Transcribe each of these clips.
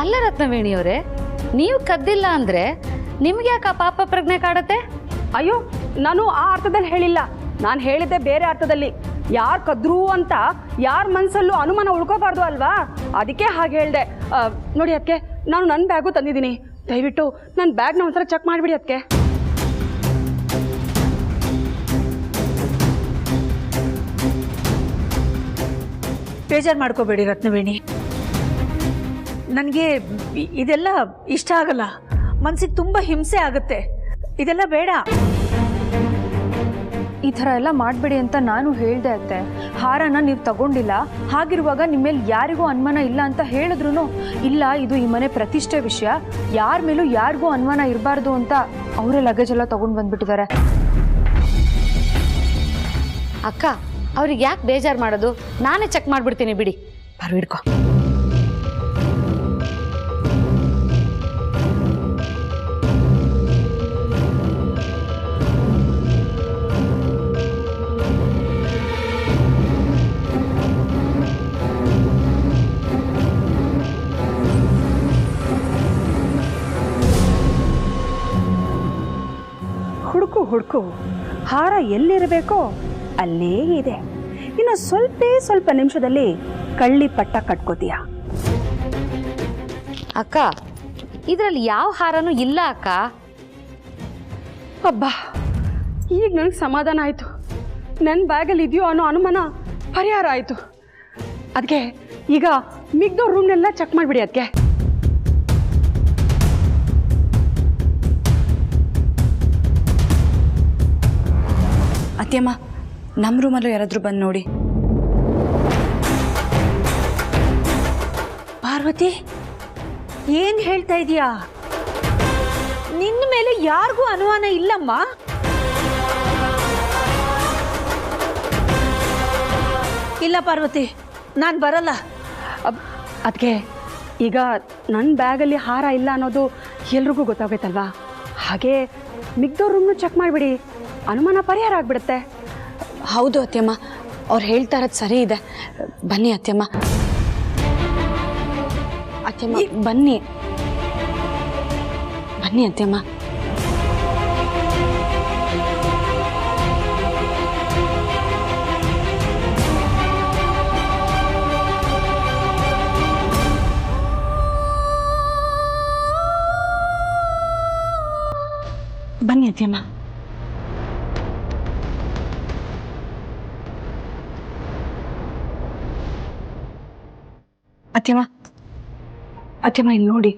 ಅಲ್ಲ ರತ್ನವೇಣಿಯವರೇ, ನೀವು ಕದ್ದಿಲ್ಲ ಅಂದ್ರೆ ನಿಮ್ಗೆ ಯಾಕೆ ಪಾಪ ಪ್ರಜ್ಞೆ ಕಾಡತ್ತೆ? ಅಯ್ಯೋ, ನಾನು ಆ ಅರ್ಥದಲ್ಲಿ ಹೇಳಿಲ್ಲ. ನಾನು ಹೇಳಿದ್ದೆ ಬೇರೆ ಅರ್ಥದಲ್ಲಿ. ಯಾರು ಕದ್ರು ಅಂತ ಯಾರ ಮನಸ್ಸಲ್ಲೂ ಅನುಮಾನ ಉಳ್ಕೋಬಾರ್ದು ಅಲ್ವಾ, ಅದಕ್ಕೆ ಹಾಗೆ ಹೇಳಿದೆ. ನೋಡಿ ಅದಕ್ಕೆ ನಾನು ನನ್ನ ಬ್ಯಾಗು ತಂದಿದ್ದೀನಿ. ದಯವಿಟ್ಟು ನನ್ನ ಬ್ಯಾಗ್ನ ಒಂದ್ಸಲ ಚೆಕ್ ಮಾಡಿಬಿಡಿ ಅದಕ್ಕೆ. ಬೇಜಾರು ಮಾಡ್ಕೋಬೇಡಿ ರತ್ನವೇಣಿ, ನನಗೆ ಇದೆಲ್ಲ ಇಷ್ಟ ಆಗಲ್ಲ. ಮನ್ಸಿಗೆ ತುಂಬ ಹಿಂಸೆ ಆಗುತ್ತೆ. ಇದೆಲ್ಲ ಬೇಡ. ಈ ಥರ ಎಲ್ಲ ಮಾಡಬೇಡಿ ಅಂತ ನಾನು ಹೇಳಿದೆ ಅತ್ತೆ. ಹಾರನ ನೀವು ತಗೊಂಡಿಲ್ಲ, ಹಾಗಿರುವಾಗ ನಿಮ್ಮ ಮೇಲೆ ಯಾರಿಗೂ ಅನುಮಾನ ಇಲ್ಲ ಅಂತ ಹೇಳಿದ್ರು ಇಲ್ಲ, ಇದು ಈ ಮನೆ ಪ್ರತಿಷ್ಠೆ ವಿಷಯ, ಯಾರ ಮೇಲೂ ಯಾರಿಗೂ ಅನುಮಾನ ಇರಬಾರ್ದು ಅಂತ ಅವರೇ ಲಗೇಜ್ ಎಲ್ಲ ತಗೊಂಡು ಬಂದ್ಬಿಟ್ಟಿದ್ದಾರೆ. ಅಕ್ಕ, ಅವ್ರಿಗೆ ಯಾಕೆ ಬೇಜಾರು ಮಾಡೋದು? ನಾನೇ ಚೆಕ್ ಮಾಡಿಬಿಡ್ತೀನಿ ಬಿಡಿ. ಬರ್ಬಿಡ್ಕೊ. ಹುಡುಕು ಹಾರ ಎಲ್ಲಿರಬೇಕೋ ಅಲ್ಲೇ ಇದೆ. ಇನ್ನು ಸ್ವಲ್ಪ ನಿಮಿಷದಲ್ಲಿ ಕಳ್ಳಿ ಪಟ್ಟ ಕಟ್ಕೋತೀಯ. ಅಕ್ಕ, ಇದರಲ್ಲಿ ಯಾವ ಹಾರನೂ ಇಲ್ಲ ಅಕ್ಕ. ಅಬ್ಬಾ, ಈಗ ನನಗೆ ಸಮಾಧಾನ ಆಯಿತು. ನನ್ನ ಬ್ಯಾಗಲ್ಲಿ ಇದೆಯೋ ಅನ್ನೋ ಅನುಮಾನ ಪರಿಹಾರ ಆಯಿತು. ಅದಕ್ಕೆ ಈಗ ಮಿಗ್ದೋ ರೂಮ್ನೆಲ್ಲ ಚೆಕ್ ಮಾಡಿಬಿಡಿ. ಅದಕ್ಕೆ ಅತ್ಯಮ್ಮ, ನಮ್ಮ ರೂಮಲ್ಲೂ ಯಾರಾದರೂ ಬಂದು ನೋಡಿ. ಪಾರ್ವತಿ, ಏನ್ ಹೇಳ್ತಾ ಇದೀಯಾ? ನಿನ್ನ ಮೇಲೆ ಯಾರಿಗೂ ಅನುಮಾನ ಇಲ್ಲಮ್ಮ. ಇಲ್ಲ ಪಾರ್ವತಿ, ನಾನು ಬರಲ್ಲ. ಅದಕ್ಕೆ ಈಗ ನನ್ನ ಬ್ಯಾಗಲ್ಲಿ ಹಾರ ಇಲ್ಲ ಅನ್ನೋದು ಎಲ್ರಿಗೂ ಗೊತ್ತಾಗೈತಲ್ವಾ, ಹಾಗೆ ಮಿಗ್ದೋ ರೂಮ್ನು ಚೆಕ್ ಮಾಡಿಬಿಡಿ. ಅನುಮಾನ ಪರಿಹಾರ ಆಗ್ಬಿಡುತ್ತೆ. ಹೌದು ಅತ್ಯಮ್ಮ, ಅವ್ರು ಹೇಳ್ತಾ ಇರೋದು ಸರಿ ಇದೆ. ಬನ್ನಿ ಅತ್ಯಮ್ಮ. ಅತ್ಯಮ್ಮ ಬನ್ನಿ ಬನ್ನಿ ಅತ್ಯಮ್ಮ. ಬನ್ನಿ ಅತ್ಯಮ್ಮ. ಅತ್ಯಮ್ಮ ಇಲ್ಲಿ ನೋಡಿ.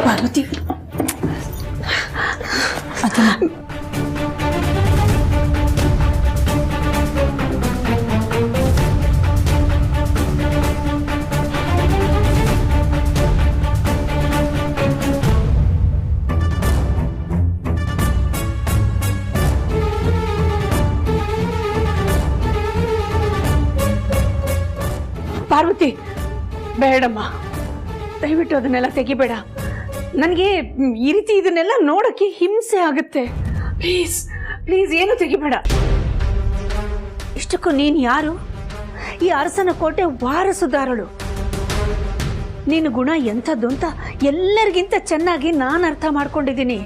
ಪಾರ್ವತಿ, ಪಾರ್ವತಿ ಬೇಡಮ್ಮ, ದಯವಿಟ್ಟು ಅದನ್ನೆಲ್ಲ ತೆಗಿಬೇಡ. ನನಗೆ ಈ ರೀತಿ ಇದನ್ನೆಲ್ಲ ನೋಡಕ್ಕೆ ಹಿಂಸೆ ಆಗುತ್ತೆ. ಪ್ಲೀಸ್ ಪ್ಲೀಸ್, ಏನು ತೆಗಿಬೇಡ. ಇಷ್ಟಕ್ಕೂ ನೀನು ಯಾರು? ಈ ಅರಸನ ಕೋಟೆ ವಾರಸುದಾರಳು. ನಿನ್ನ ಗುಣ ಎಂಥದ್ದು ಅಂತ ಎಲ್ಲರಿಗಿಂತ ಚೆನ್ನಾಗಿ ನಾನು ಅರ್ಥ ಮಾಡ್ಕೊಂಡಿದ್ದೀನಿ.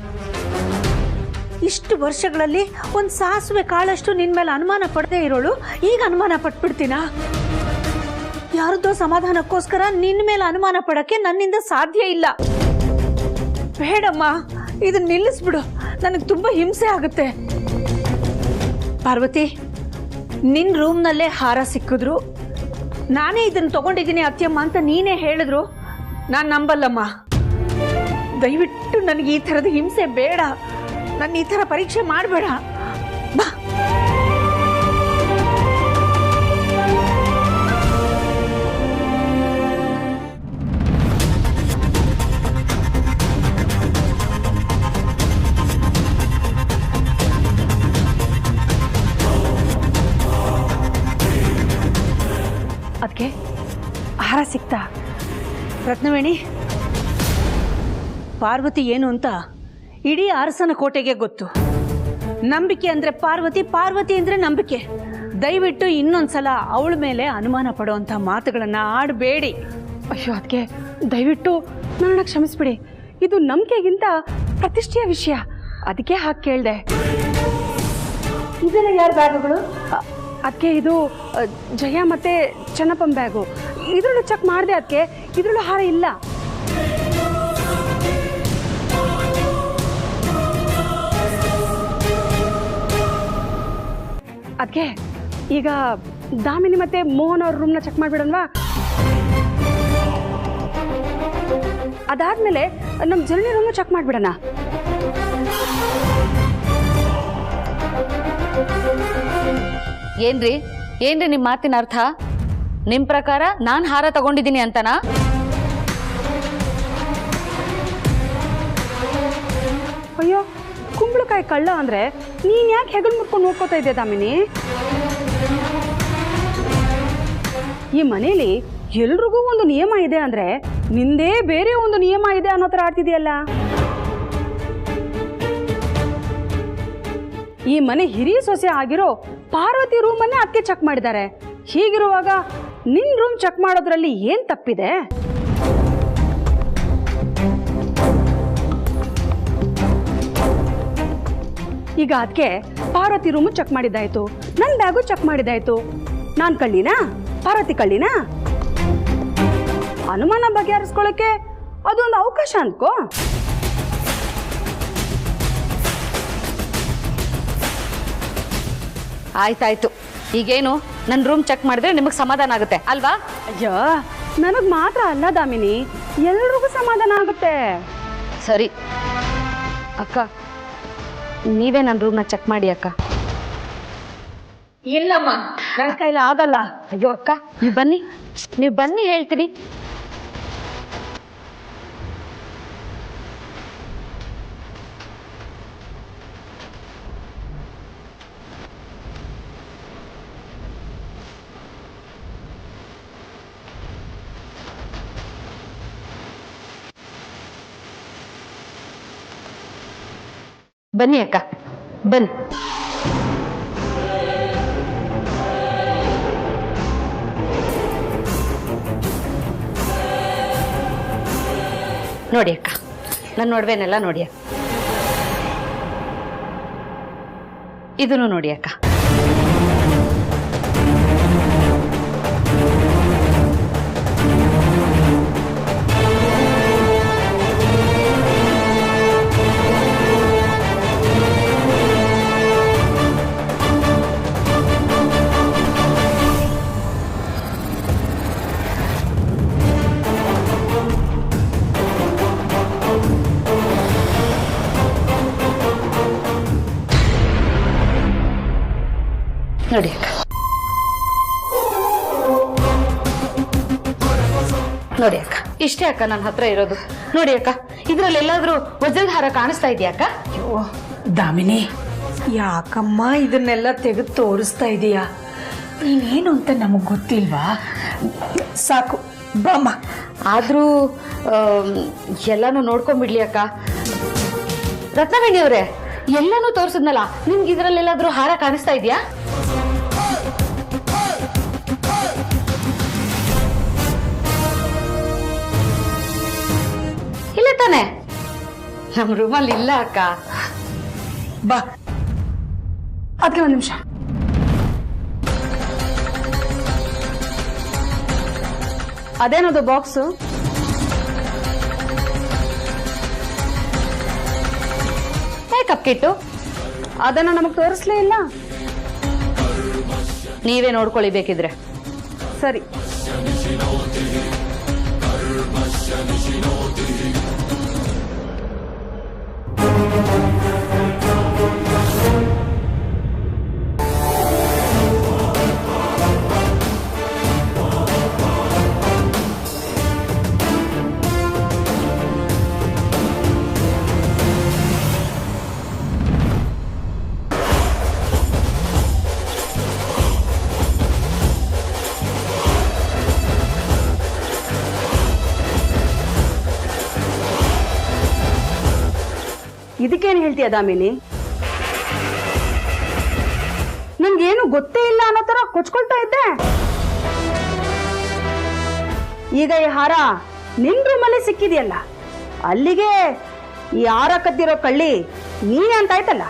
ಇಷ್ಟು ವರ್ಷಗಳಲ್ಲಿ ಒಂದು ಸಾಸುವೆ ಕಾಳಷ್ಟು ನಿನ್ನ ಮೇಲೆ ಅನುಮಾನ ಪಡದೇ ಇರೋಳು ಈಗ ಅನುಮಾನ ಪಟ್ಬಿಡ್ತೀನಾ? ಯಾರದೋ ಸಮಾಧಾನಕ್ಕೋಸ್ಕರ ನಿನ್ನ ಮೇಲೆ ಅನುಮಾನ ಪಡಕ್ಕೆ ನನ್ನಿಂದ ಸಾಧ್ಯ ಇಲ್ಲ. ಬೇಡಮ್ಮ, ಇದನ್ನ ನಿಲ್ಲಿಸ್ಬಿಡು. ನನಗೆ ತುಂಬಾ ಹಿಂಸೆ ಆಗುತ್ತೆ. ಪಾರ್ವತಿ, ನಿನ್ನ ರೂಮ್ನಲ್ಲೇ ಹಾರ ಸಿಕ್ಕಿದ್ರು, ನಾನೇ ಇದನ್ನು ತಗೊಂಡಿದ್ದೀನಿ ಅತ್ಯಮ್ಮ ಅಂತ ನೀನೇ ಹೇಳಿದ್ರು ನಾನು ನಂಬಲ್ಲಮ್ಮ. ದಯವಿಟ್ಟು ನನಗೆ ಈ ಥರದ ಹಿಂಸೆ ಬೇಡ. ನನ್ನ ಈ ಥರ ಪರೀಕ್ಷೆ ಮಾಡಬೇಡ. ಬಾ. ಹಾರ ಸಿಕ್ತಾ? ರತ್ನವೇಣಿ, ಪಾರ್ವತಿ ಏನು ಅಂತ ಇಡೀ ಅರಸನ ಕೋಟೆಗೆ ಗೊತ್ತು. ನಂಬಿಕೆ ಅಂದರೆ ಪಾರ್ವತಿ, ಪಾರ್ವತಿ ಅಂದರೆ ನಂಬಿಕೆ. ದಯವಿಟ್ಟು ಇನ್ನೊಂದ್ಸಲ ಅವಳ ಮೇಲೆ ಅನುಮಾನ ಪಡುವಂಥ ಮಾತುಗಳನ್ನು ಆಡಬೇಡಿ. ಅಯ್ಯೋ ಅದಕ್ಕೆ ದಯವಿಟ್ಟು ನನ್ನ ಕ್ಷಮಿಸ್ಬಿಡಿ. ಇದು ನಂಬಿಕೆಗಿಂತ ಪ್ರತಿಷ್ಠೆಯ ವಿಷಯ, ಅದಕ್ಕೆ ಹಾಗೆ ಕೇಳಿದೆ. ಇದೆಲ್ಲ ಯಾರ ಬ್ಯಾಗುಗಳು? ಅದಕ್ಕೆ ಇದು ಜಯ ಮತ್ತೆ ಚೆನ್ನಪ್ಪನ ಬ್ಯಾಗು. ಇದ್ರಲ್ಲೂ ಚೆಕ್ ಮಾಡಿದೆ ಅದಕ್ಕೆ, ಇದ್ರಲ್ಲೂ ಹಾರ ಇಲ್ಲ. ಅದಕ್ಕೆ ಈಗ ದಾಮಿನಿ ಮತ್ತೆ ಮೋಹನ್ ಅವ್ರ ರೂಮ್ನ ಚೆಕ್ ಮಾಡಿಬಿಡೋಣವಾ? ಅದಾದ್ಮೇಲೆ ನಮ್ಮ ಜನನಿ ರೂಮ್ನ ಚೆಕ್ ಮಾಡಿಬಿಡೋಣ. ಏನ್ರಿ ನಿಮ್ಮ ಮಾತಿನ ಅರ್ಥ? ನಿಮ್ಮ ಪ್ರಕಾರ ನಾನು ಹಾರ ತಗೊಂಡಿದ್ದೀನಿ ಅಂತನಾ? ಅಯ್ಯೋ, ಕುಂಬಳಕಾಯಿ ಕಳ್ಳ ಅಂದ್ರೆ ನೀನ್ ಯಾಕೆ ಹೆಗಲ್ ಮುಟ್ಕೊಂಡು ನೋಡ್ಕೋತಾ ಇದ್ದೆ ದಾಮಿನಿ? ಈ ಮನೇಲಿ ಎಲ್ರಿಗೂ ಒಂದು ನಿಯಮ ಇದೆ ಅಂದ್ರೆ ನಿಂದೇ ಬೇರೆ ಒಂದು ನಿಯಮ ಇದೆ ಅನ್ನೋ ಥರ ಆಡ್ತಿದೆಯಲ್ಲ. ಈ ಮನೆ ಹಿರಿಯ ಸೊಸೆ ಆಗಿರೋ ಪಾರ್ವತಿ ರೂಮನ್ನೇ ಅದಕ್ಕೆ ಚೆಕ್ ಮಾಡಿದ್ದಾರೆ. ಹೀಗಿರುವಾಗ ನಿನ್ ರೂಮ್ ಚೆಕ್ ಮಾಡೋದ್ರಲ್ಲಿ ಏನ್ ತಪ್ಪಿದೆ? ಈಗ ಅದಕ್ಕೆ ಪಾರ್ವತಿ ರೂಮು ಚೆಕ್ ಮಾಡಿದ್ದಾಯ್ತು, ನನ್ನ ಬ್ಯಾಗು ಚೆಕ್ ಮಾಡಿದ್ದಾಯ್ತು. ನಾನು ಕಳ್ಳಿನಾ? ಪಾರ್ವತಿ ಕಳ್ಳಿನಾ? ಅನುಮಾನ ಬಗೆಹರಿಸ್ಕೊಳ್ಳೋಕೆ ಅದೊಂದು ಅವಕಾಶ ಅನ್ಕೋ. ಆಯ್ತಾಯ್ತು, ಈಗೇನು ನನ್ನ ರೂಮ್ ಚೆಕ್ ಮಾಡಿದ್ರೆ ನಿಮಗೆ ಸಮಾಧಾನ ಆಗುತ್ತೆ ಅಲ್ವಾ? ಅಯ್ಯೋ, ನನಗೆ ಮಾತ್ರ ಅಲ್ಲ ದಾಮಿನಿ, ಎಲ್ರಿಗೂ ಸಮಾಧಾನ ಆಗುತ್ತೆ. ಸರಿ ಅಕ್ಕ, ನೀವೇ ನನ್ನ ರೂಮ್ನ ಚೆಕ್ ಮಾಡಿ ಅಕ್ಕ. ಇಲ್ಲಮ್ಮ, ನನ್ನ ಕೈಲಿ ಆಗಲ್ಲ. ಅಯ್ಯೋ ಅಕ್ಕ, ನೀವು ಬನ್ನಿ ಹೇಳ್ತೀನಿ. ಬನ್ನಿ ಅಕ್ಕ, ಬನ್ನಿ. ನೋಡಿ ಅಕ್ಕ, ನನ್ನ ಒಡವೆನೆಲ್ಲ ನೋಡಿ. ಇದನ್ನು ನೋಡಿ ಅಕ್ಕ. ನೋಡಿ ಅಕ್ಕ, ನೋಡಿ ಅಕ್ಕ, ಇಷ್ಟೇ ಅಕ್ಕ ನನ್ನ ಹತ್ರ ಇರೋದು. ನೋಡಿ ಅಕ್ಕ, ಇದ್ರಲ್ಲಿ ಎಲ್ಲಾದ್ರೂ ವಜ್ರದ ಹಾರ ಕಾಣಿಸ್ತಾ ಇದೆಯಾ ಅಕ್ಕ? ಅಯ್ಯೋ ದಾಮಿನಿ, ಯಾಕಮ್ಮ ಇದನ್ನೆಲ್ಲ ತೆಗೆದು ತೋರಿಸ್ತಾ ಇದೀಯಾ? ನೀನೇನು ಅಂತ ನಮಗೆ ಗೊತ್ತಿಲ್ವಾ? ಸಾಕು ಬಾಮ್ಮ. ಆದ್ರೂ ಎಲ್ಲಾನು ನೋಡ್ಕೊಂಡ್ಬಿಡ್ಲಿ ಅಕ್ಕ. ರತ್ನವೇಣಿ ಅವರೇ, ಎಲ್ಲಾನು ತೋರಿಸಿದ್ನಲ್ಲ, ನಿಮ್ಗೆ ಇದ್ರಲ್ಲೆಲ್ಲಾದ್ರೂ ಹಾರ ಕಾಣಿಸ್ತಾ ಇದೆಯಾ? ಇಲ್ಲ ತಾನೆ? ನಮ್ಮ ರೂಮಲ್ಲಿ ಇಲ್ಲ ಅಕ್ಕ. ಬಾ. ಅದಕ್ಕೆ ಒಂದು ನಿಮಿಷ. ಅದೇನದು ಬಾಕ್ಸು? ಮೇಕಪ್ ಕಿಟ್ಟು. ಅದನ್ನು ನಮಗೆ ತೋರಿಸ್ಲೇ ಇಲ್ಲ. ನೀವೇ ನೋಡ್ಕೊಳ್ಳಿ ಬೇಕಿದ್ರೆ. ಸರಿ. ಇದಕ್ಕೇನು ಹೇಳ್ತೀಯ ದಾಮಿನಿ? ನನ್ಗೇನು ಗೊತ್ತೇ ಇಲ್ಲ ಅನ್ನೋ ತರ ಕೊಚ್ಕೊಳ್ತಾ ಇದ್ದೆ. ಈಗ ಈ ಹಾರ ನಿನ್ ರೂಮಲ್ಲಿ ಸಿಕ್ಕಿದೆಯಲ್ಲ, ಅಲ್ಲಿಗೆ ಈ ಹಾರ ಕದ್ದಿರೋ ಕಳ್ಳಿ ನೀನೇ ಅಂತ ಆಯ್ತಲ್ಲ.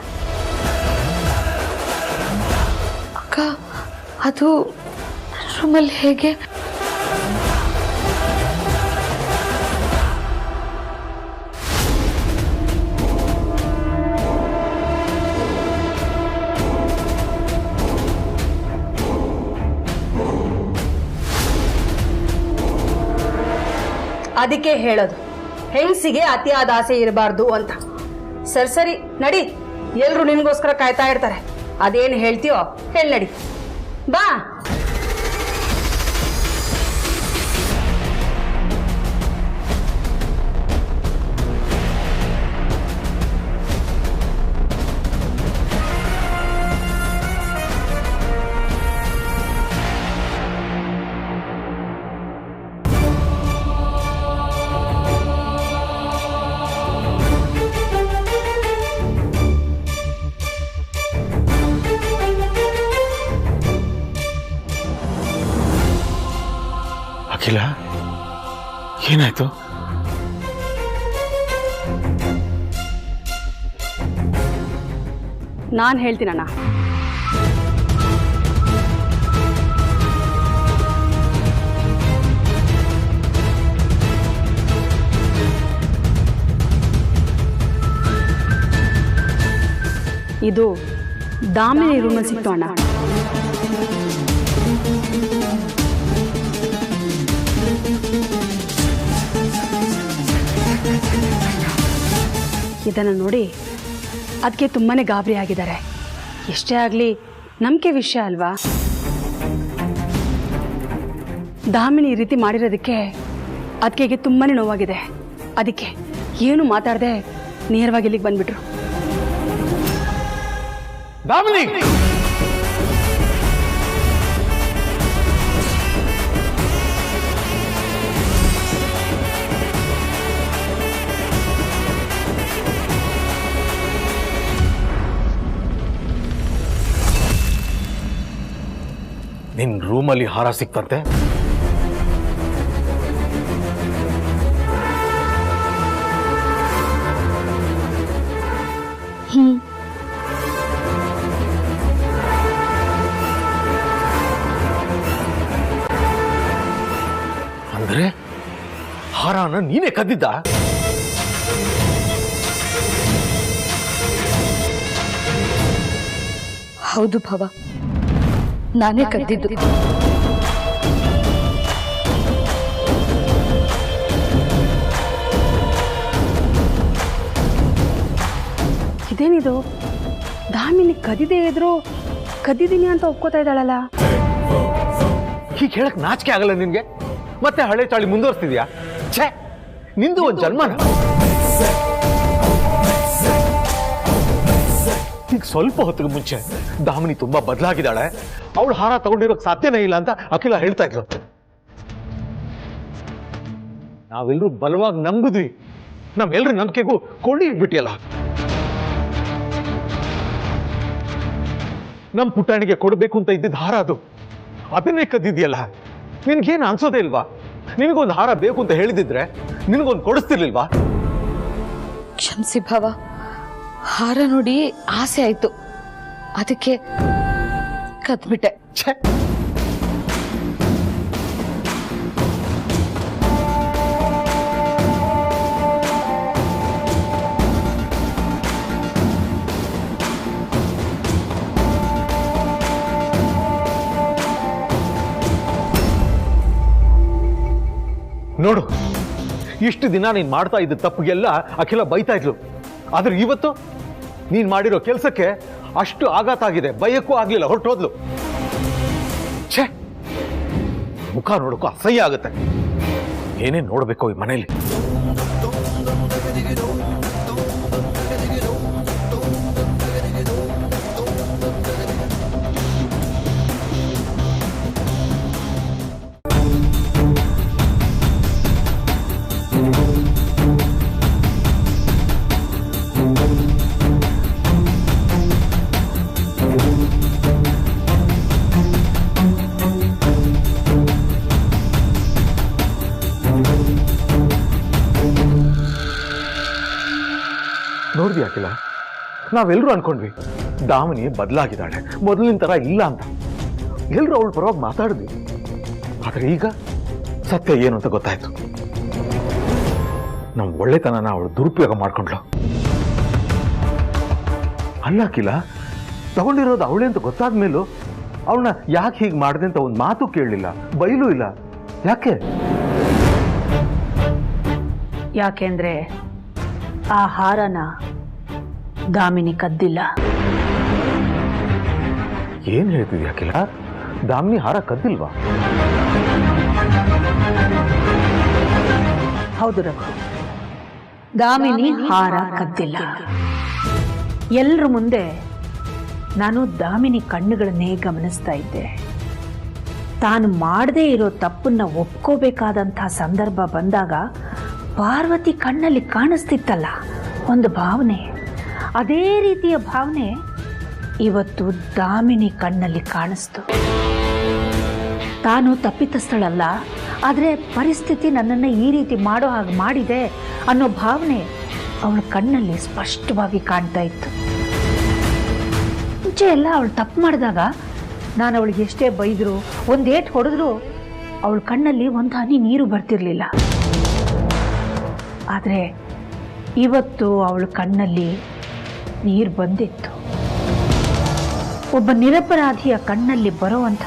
ಅಕ್ಕ, ಅದು ರೂಮಲ್ಲಿ ಹೇಗೆ? ಅದಕ್ಕೆ ಹೇಳೋದು, ಹೆಂಗಸಿಗೆ ಅತಿಯಾದ ಆಸೆ ಇರಬಾರ್ದು ಅಂತ. ಸರಿ ಸರಿ ನಡಿ, ಎಲ್ರು ನಿನ್ಗೋಸ್ಕರ ಕಾಯ್ತಾ ಇರ್ತಾರೆ. ಅದೇನು ಹೇಳ್ತೀಯೋ ಹೇಳಿ, ನಡಿ ಬಾ. ಅಖಿಲ, ಏನಾಯ್ತು? ನಾನು ಹೇಳ್ತೀನಣ್ಣ. ಇದು ದಾಮಿನಿ ರೂಮಲ್ಲಿ ಸಿಕ್ತು ಅಣ್ಣ. ಇದನ್ನು ನೋಡಿ ಅದಕ್ಕೆ ತುಂಬಾನೇ ಗಾಬರಿ ಆಗಿದ್ದಾರೆ. ಎಷ್ಟೇ ಆಗಲಿ ನಂಬಿಕೆ ವಿಷಯ ಅಲ್ವಾ. ದಾಮಿನಿ ಈ ರೀತಿ ಮಾಡಿರೋದಕ್ಕೆ ಅದಕ್ಕೆ ತುಂಬಾನೇ ನೋವಾಗಿದೆ. ಅದಕ್ಕೆ ಏನು ಮಾತಾಡದೆ ನೇರವಾಗಿ ಇಲ್ಲಿಗೆ ಬಂದ್ಬಿಟ್ರು. ದಾಮಿನಿ, ನಿನ್ ರೂಮಲ್ಲಿ ಹಾರ ಸಿಕ್ತಂತೆ. ಅಂದ್ರೆ ಹಾರನ ನೀನೇ ಕದ್ದಿದ್ದ? ಹೌದು ಭವ, ನಾನೇ ಕದ್ದಿದ್ದು. ಇದೇನಿದು, ದಾಮಿನಿ ಕದಿದೇ ಇದ್ರು ಕದ್ದಿದ್ದೀನಿ ಅಂತ ಒಪ್ಕೋತಾ ಇದ್ದಾಳಲ್ಲ. ಹೀಗೆ ಹೇಳಕ್ ನಾಚಿಕೆ ಆಗಲ್ಲ ನಿನ್ಗೆ? ಮತ್ತೆ ಹಳೆ ಚಾಳಿ ಮುಂದುವರ್ಸ್ತಿದ್ಯಾ? ಛೇ, ನಿಂದು ಒಂದು ಜನ್ಮನ. ಈಗ ಸ್ವಲ್ಪ ಹೊತ್ತಿಗೆ ಮುಂಚೆ ದಾಮಿನಿ ತುಂಬಾ ಬದಲಾಗಿದ್ದಾಳೆ, ಅವಳು ಹಾರ ತಗೊಂಡಿರೋಕ್ ಸಾಧ್ಯನೇ ಇಲ್ಲ ಅಂತ ಅಖಿಲ ಹೇಳ್ತಾ ಇದ್ರು. ನಾವೆಲ್ಲರೂ ಬಲವಾಗಿ ನಂಬಿದ್ವಿ, ನಾವೆಲ್ಲರೂ ನಂಬಿಕೆಗೂ ಕೊಳ್ಳಿ ಇಟ್ಬಿಟ್ಟಿಯಲ್ಲ. ನಮ್ ಪುಟಾಣಿಗೆ ಕೊಡ್ಬೇಕು ಅಂತ ಇದ್ದಿದ್ದ ಹಾರ ಅದು, ಅದನ್ನೇ ಕದ್ದಿದ್ಯಲ್ಲ. ನಿನ್ಗೇನು ಅನ್ಸೋದೇ ಇಲ್ವಾ? ನಿನಗೊಂದು ಹಾರ ಬೇಕು ಅಂತ ಹೇಳಿದಿದ್ರೆ ನಿನಗೊಂದು ಕೊಡಿಸ್ತಿರ್ಲಿಲ್ವಾ? ಕ್ಷಮಿಸಿ ಭವ, ಹಾರ ನೋಡಿ ಆಸೆ ಆಯ್ತು, ಅದಕ್ಕೆ ಕದ್ಬಿಟ್ಟೆ. ಛೇ, ನೋಡು, ಇಷ್ಟು ದಿನ ನೀನ್ ಮಾಡ್ತಾ ಇದ್ದ ತಪ್ಪಿಗೆಲ್ಲ ಅಖಿಲ ಬೈತಾ ಇದ್ಲು. ಆದ್ರೆ ಇವತ್ತು ನೀನ್ ಮಾಡಿರೋ ಕೆಲಸಕ್ಕೆ ಅಷ್ಟು ಆಘಾತ ಆಗಿದೆ, ಬಯಕ್ಕೂ ಆಗ್ಲಿಲ್ಲ, ಹೊರಟೋದ್ಲು. ಛೇ, ಮುಖ ನೋಡಕ್ಕೂ ಅಸಹ್ಯ ಆಗುತ್ತೆ. ಏನೇನ್ ನೋಡ್ಬೇಕು ಈ ಮನೇಲಿ. ನೋಡ್ದಿ ಅಖಿಲ, ನಾವೆಲ್ಲರೂ ಅನ್ಕೊಂಡ್ವಿ ದಾಮಿನಿ ಬದಲಾಗಿದ್ದಾಳೆ, ಮೊದಲಿನ ಥರ ಇಲ್ಲ ಅಂತ. ಎಲ್ಲರೂ ಅವಳ ಪರವಾಗಿ ಮಾತಾಡಿದ್ವಿ. ಆದರೆ ಈಗ ಸತ್ಯ ಏನು ಅಂತ ಗೊತ್ತಾಯ್ತು. ನಮ್ಮ ಒಳ್ಳೆತನನ ಅವಳು ದುರುಪಯೋಗ ಮಾಡ್ಕೊಂಡ್ಲು. ಅಲ್ಲ ಅಖಿಲ, ತಗೊಂಡಿರೋದು ಅವಳೇ ಅಂತ ಗೊತ್ತಾದ ಮೇಲೂ ಅವಳನ್ನ ಯಾಕೆ ಹೀಗೆ ಮಾಡಿದೆ ಅಂತ ಒಂದು ಮಾತು ಕೇಳಲಿಲ್ಲ, ಬೈಲೂ ಇಲ್ಲ. ಯಾಕೆ? ಯಾಕೆಂದ್ರೆ ಆ ಹಾರನ ದಾಮಿನಿ ಕದ್ದಿಲ್ಲ. ಏನ್ ಹೇಳ್ತಿದ್ಯಾ ಅಖಿಲ? ದಾಮಿನಿ ಹಾರ ಕದ್ದಿಲ್ವಾ? ಹೌದು ರಘು, ದಾಮಿನಿ ಹಾರ ಕದ್ದಿಲ್ಲ. ಎಲ್ರ ಮುಂದೆ ನಾನು ದಾಮಿನಿ ಕಣ್ಣುಗಳನ್ನೇ ಗಮನಿಸ್ತಾ ಇದ್ದೆ. ತಾನು ಮಾಡದೇ ಇರೋ ತಪ್ಪನ್ನ ಒಪ್ಕೋಬೇಕಾದಂಥ ಸಂದರ್ಭ ಬಂದಾಗ ಪಾರ್ವತಿ ಕಣ್ಣಲ್ಲಿ ಕಾಣಿಸ್ತಿತ್ತಲ್ಲ ಒಂದು ಭಾವನೆ, ಅದೇ ರೀತಿಯ ಭಾವನೆ ಇವತ್ತು ದಾಮಿನಿ ಕಣ್ಣಲ್ಲಿ ಕಾಣಿಸ್ತು. ತಾನು ತಪ್ಪಿತಸ್ಥಳಲ್ಲ, ಆದರೆ ಪರಿಸ್ಥಿತಿ ನನ್ನನ್ನು ಈ ರೀತಿ ಮಾಡೋ ಹಾಗೆ ಮಾಡಿದೆ ಅನ್ನೋ ಭಾವನೆ ಅವಳ ಕಣ್ಣಲ್ಲಿ ಸ್ಪಷ್ಟವಾಗಿ ಕಾಣ್ತಾ ಇತ್ತು. ಮುಂಚೆ ಎಲ್ಲ ಅವಳು ತಪ್ಪು ಮಾಡಿದಾಗ ನಾನು ಅವಳಿಗೆ ಎಷ್ಟೇ ಬೈದ್ರು, ಒಂದೇಟು ಹೊಡೆದ್ರು ಅವಳ ಕಣ್ಣಲ್ಲಿ ಒಂದು ಹನಿ ನೀರು ಬರ್ತಿರ್ಲಿಲ್ಲ. ಆದರೆ ಇವತ್ತು ಅವಳ ಕಣ್ಣಲ್ಲಿ ನೀರು ಬಂದಿತ್ತು. ಒಬ್ಬ ನಿರಪರಾಧಿಯ ಕಣ್ಣಲ್ಲಿ ಬರುವಂಥ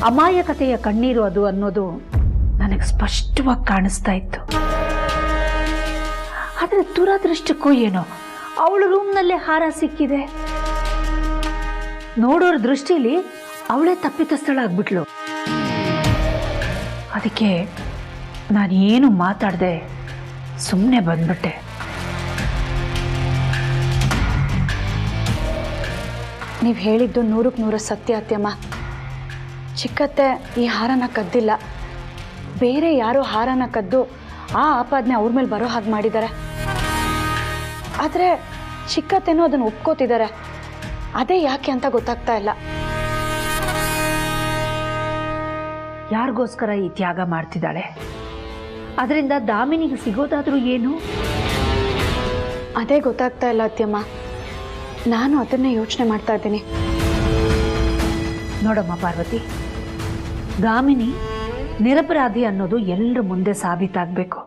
ಅಮಾಯಕತೆಯ ಕಣ್ಣೀರು ಅದು ಅನ್ನೋದು ನನಗೆ ಸ್ಪಷ್ಟವಾಗಿ ಕಾಣಿಸ್ತಾ ಇತ್ತು. ಆದರೆ ದುರದೃಷ್ಟಕ್ಕೂ ಏನೋ ಅವಳ ರೂಮ್ನಲ್ಲೇ ಹಾರ ಸಿಕ್ಕಿದೆ. ನೋಡೋರ ದೃಷ್ಟಿಲಿ ಅವಳೇ ತಪ್ಪಿತಸ್ಥಳಾಗ್ಬಿಟ್ಲು. ಅದಕ್ಕೆ ನಾನೇನು ಮಾತಾಡದೆ ಸುಮ್ಮನೆ ಬಂದ್ಬಿಟ್ಟೆ. ನೀವು ಹೇಳಿದ್ದು 100ಕ್ಕೆ 100 ಸತ್ಯ ಅತ್ಯಮ್ಮ. ಚಿಕ್ಕತ್ತೆ ಈ ಹಾರನ ಕದ್ದಿಲ್ಲ, ಬೇರೆ ಯಾರೋ ಹಾರನ ಕದ್ದು ಆ ಆಪಾದನೆ ಅವ್ರ ಮೇಲೆ ಬರೋ ಹಾಗೆ ಮಾಡಿದ್ದಾರೆ. ಆದರೆ ಚಿಕ್ಕತ್ತೆನೂ ಅದನ್ನು ಒಪ್ಕೋತಿದ್ದಾರೆ. ಅದೇ ಯಾಕೆ ಅಂತ ಗೊತ್ತಾಗ್ತಾ ಇಲ್ಲ. ಯಾರಿಗೋಸ್ಕರ ಈ ತ್ಯಾಗ ಮಾಡ್ತಿದ್ದಾಳೆ? ಅದರಿಂದ ದಾಮಿನಿಗೆ ಸಿಗೋದಾದ್ರೂ ಏನು? ಅದೇ ಗೊತ್ತಾಗ್ತಾ ಇಲ್ಲ ಅತ್ಯಮ್ಮ. ನಾನು ಅದನ್ನೇ ಯೋಚನೆ ಮಾಡ್ತಾ ಇದ್ದೀನಿ. ನೋಡಮ್ಮ ಪಾರ್ವತಿ, ದಾಮಿನಿ ನಿರಪರಾಧಿ ಅನ್ನೋದು ಎಲ್ಲರ ಮುಂದೆ ಸಾಬೀತಾಗಬೇಕು.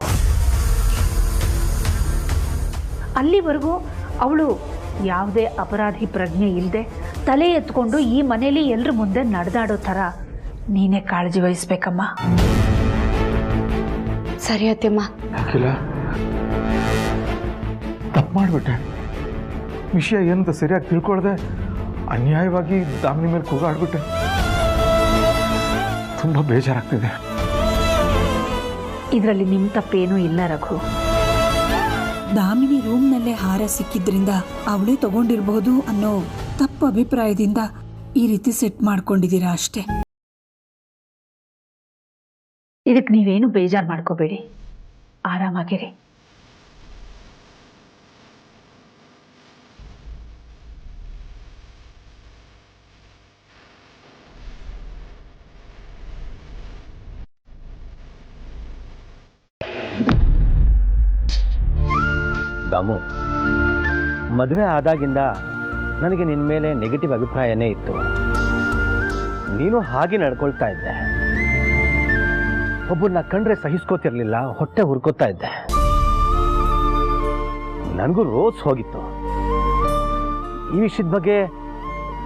ಅಲ್ಲಿವರೆಗೂ ಅವಳು ಯಾವುದೇ ಅಪರಾಧಿ ಪ್ರಜ್ಞೆ ಇಲ್ಲದೆ ತಲೆ ಎತ್ಕೊಂಡು ಈ ಮನೆಯಲ್ಲಿ ಎಲ್ಲರ ಮುಂದೆ ನಡೆದಾಡೋ ಥರ ನೀನೇ ಕಾಳಜಿ ವಹಿಸ್ಬೇಕಮ್ಮ. ಸರಿ ಅತ್ಯಮ್ಮ. ಅಖಿಲ, ತಪ್ಪು ಮಾಡಿಬಿಟ್ಟೆ. ವಿಷಯ ಏನಂತ ಸರಿಯಾಗಿ ತಿಳ್ಕೊಳ್ದೆ ಅನ್ಯಾಯವಾಗಿ ದಾಮಿನಿ ಮೇಲೆ ಕೂಗಾಡ್ಬಿಟ್ಟೆ. ತುಂಬ ಬೇಜಾರಾಗ್ತಿದೆ. ಇದರಲ್ಲಿ ನಿಮ್ಮ ತಪ್ಪೇನೂ ಇಲ್ಲ ರಘು. ದಾಮಿನಿ ರೂಮ್ನಲ್ಲೇ ಹಾರ ಸಿಕ್ಕಿದ್ರಿಂದ ಅವಳೇ ತಗೊಂಡಿರಬಹುದು ಅನ್ನೋ ತಪ್ಪು ಅಭಿಪ್ರಾಯದಿಂದ ಈ ರೀತಿ ಸೆಟ್ ಮಾಡ್ಕೊಂಡಿದ್ದೀರಾ ಅಷ್ಟೇ. ಇದಕ್ಕೆ ನೀವೇನು ಬೇಜಾರು ಮಾಡ್ಕೋಬೇಡಿ, ಆರಾಮಾಗಿರಿ. ದಾಮು, ಮದುವೆ ಆದಾಗಿಂದ ನನಗೆ ನಿನ್ನ ಮೇಲೆ ನೆಗೆಟಿವ್ ಅಭಿಪ್ರಾಯನೇ ಇತ್ತು. ನೀನು ಹಾಗೆ ನಡ್ಕೊಳ್ತಾ ಇದ್ದೆ. ಒಬ್ಬರನ್ನ ಕಂಡ್ರೆ ಸಹಿಸ್ಕೋತಿರ್ಲಿಲ್ಲ, ಹೊಟ್ಟೆ ಹುರ್ಕೋತಾ ಇದ್ದೆ. ನನಗೂ ರೋಸ್ ಹೋಗಿತ್ತು. ಈ ವಿಷಯದ ಬಗ್ಗೆ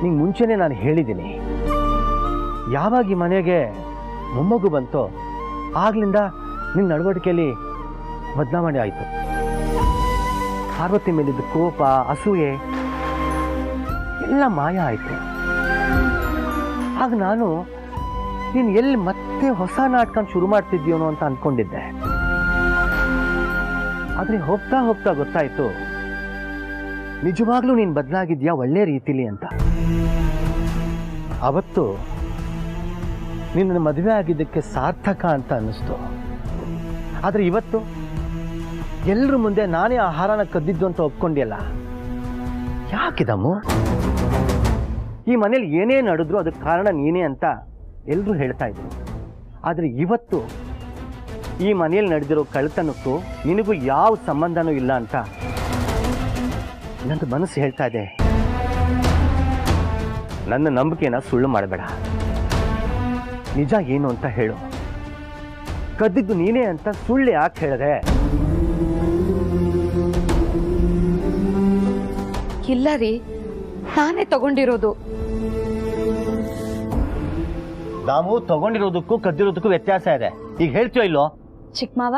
ನಿಂಗೆ ಮುಂಚೆನೇ ನಾನು ಹೇಳಿದ್ದೀನಿ. ಯಾವಾಗ ಈ ಮನೆಗೆ ಮೊಮ್ಮಗು ಬಂತೋ ಆಗ್ಲಿಂದ ನಿನ್ನ ನಡವಳಿಕೆಯಲ್ಲಿ ಬದಲಾವಣೆ ಆಯಿತು. ಪಾರ್ವತಿ ಮೇಲಿದ್ದ ಕೋಪ, ಅಸೂಯೆ ಎಲ್ಲ ಮಾಯ ಆಯಿತು. ಆಗ ನಾನು ನೀನು ಎಲ್ಲಿ ಮತ್ತೆ ಹೊಸ ನಾಟಕ ಶುರು ಮಾಡ್ತಿದ್ಯೋನೋ ಅಂತ ಅಂದ್ಕೊಂಡಿದ್ದೆ. ಆದರೆ ಹೋಗ್ತಾ ಹೋಗ್ತಾ ಗೊತ್ತಾಯಿತು ನಿಜವಾಗ್ಲೂ ನೀನು ಬದಲಾಗಿದ್ಯಾ ಒಳ್ಳೆ ರೀತಿಲಿ ಅಂತ. ಅವತ್ತು ನಿನ್ನ ಮದುವೆ ಆಗಿದ್ದಕ್ಕೆ ಸಾರ್ಥಕ ಅಂತ ಅನ್ನಿಸ್ತು. ಆದರೆ ಇವತ್ತು ಎಲ್ಲರ ಮುಂದೆ ನಾನೇ ಆಹಾರನ ಕದ್ದಿದ್ದು ಅಂತ ಒಪ್ಕೊಂಡಿಯಲ್ಲ, ಯಾಕಿದಮ್ಮು? ಈ ಮನೇಲಿ ಏನೇ ನಡೆದ್ರು ಅದಕ್ಕೆ ಕಾರಣ ನೀನೇ ಅಂತ ಎಲ್ಲರೂ ಹೇಳ್ತಾ ಇದ್ರು. ಆದರೆ ಇವತ್ತು ಈ ಮನೆಯಲ್ಲಿ ನಡೆದಿರೋ ಕಳ್ಳತನಕ್ಕೂ ನಿನಗೂ ಯಾವ ಸಂಬಂಧನೂ ಇಲ್ಲ ಅಂತ ನನ್ನ ಮನಸ್ಸು ಹೇಳ್ತಾ ಇದೆ, ನನ್ನ ನಂಬಿಕೆನ ಸುಳ್ಳು ಮಾಡಬೇಡ. ನಿಜ ಏನು ಅಂತ ಹೇಳು. ಕದ್ದಿದ್ದು ನೀನೇ ಅಂತ ಸುಳ್ಳು ಯಾಕೆ ಹೇಳಿದೆ? ಇಲ್ಲ ರೀ, ನಾನೇ ತಗೊಂಡಿರೋದು. ನಾವು ತಗೊಂಡಿರೋದಕ್ಕೂ ಕದ್ದಿರೋದಕ್ಕೂ ವ್ಯತ್ಯಾಸ ಇದೆ. ಈಗ ಹೇಳ್ತೀಯೋ ಇಲ್ಲೋ? ಚಿಕ್ಕ ಮಾವ,